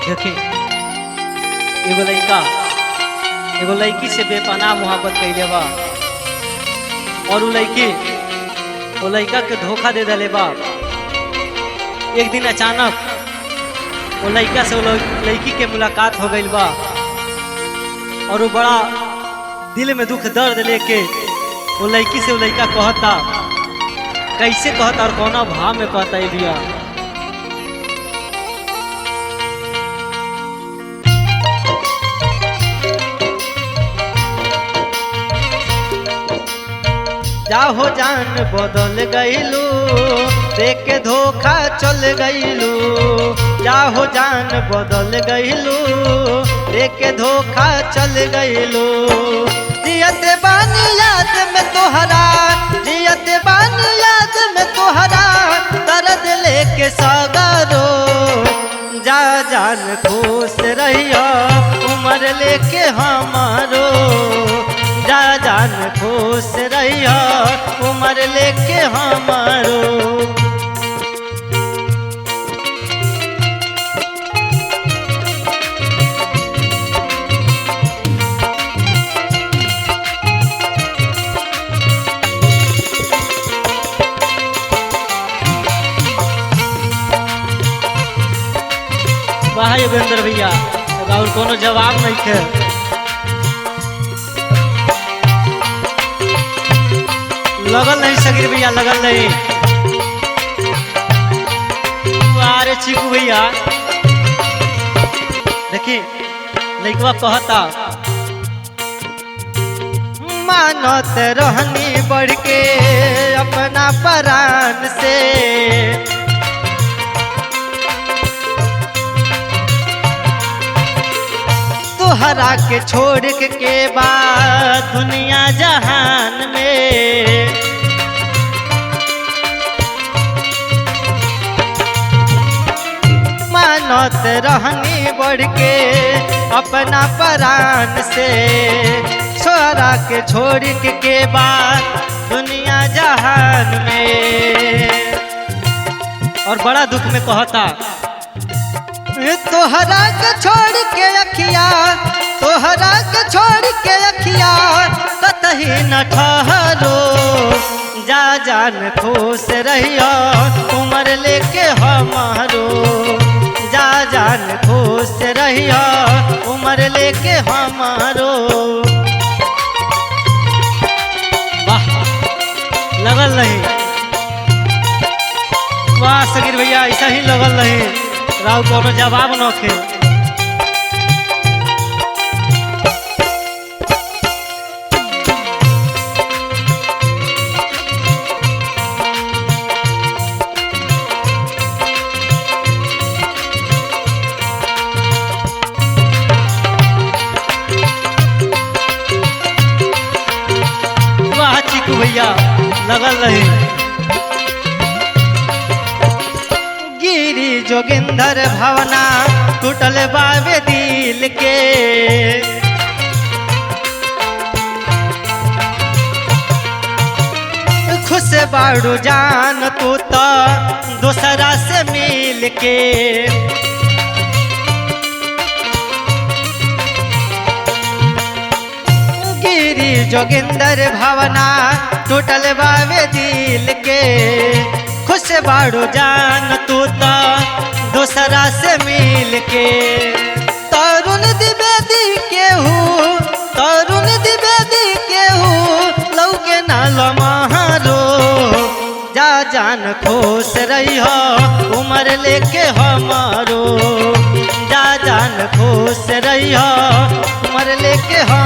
देखे एगो लड़की से बेपनाह मोहब्बत कैले बा और वो लड़का के धोखा दे दिले बा। एक दिन अचानक वो लड़का से वो लड़की के मुलाकात हो गई बा और वो बड़ा दिल में दुख दर्द लेके वो लड़की से वो लड़का कहता, कैसे कहता और कौना भाव में कहता है भैया। जाहो जान बदल गईलू देख के धोखा चल गईलू, जाहो जान बदल गईलू देख के धोखा चल गईलू। जियत बानी याद में तोहरा, जियत बानी याद में तोहरा दर्द लेके सागरो। जा जान खुश रहिया उम्र लेके हमारो, जा जान खुश रहिया उम्र लेके हमारो। वाह योगेंद्र भैया, और कोनो जवाब नहीं थे। लगल नहीं सगीर भैया, लगल नहीं। अरे चीकू भैया देखिए लड़कवा कहता, मानत रहनी बढ़ के अपना प्राण से, तोहरा के छोड़ के बाद दुनिया जहान में। मानत रहनी बढ़ के अपना प्राण से, छोरा के छोड़ के बाद दुनिया जहान में। और बड़ा दुख में कहता, तोहरा के छोड़ के अखिया, तोहरा के छोड़ के अखिया कतही न ठहरो। जा जान खुश रहिया उम्र लेके हमारो, जा जान खुश रहिया उम्र लेके हमारो। वाह लगल नहीं, वाह सगीर भैया ऐसा ही लगल नहीं, राव कोनो जवाब न खे। वाह चीकू भैया लगल रही। गिरी जोगिंदर भावना टूटल बाबे दिल के, खुश बाड़ू जान तू तो दूसरा से मिल के। गिरी जोगिंदर भावना टूटल बाबे दिल के, खुश बाड़ू जान तू तो दूसरा से मिल के। तरुण द्विवेदी के हूँ, तरुण द्विवेदी के हूँ लौके ना लम्हारो। जा जान खुश रहिया उम्र लेके हमारो, जा जान खुश रहिया उम्र लेके हम।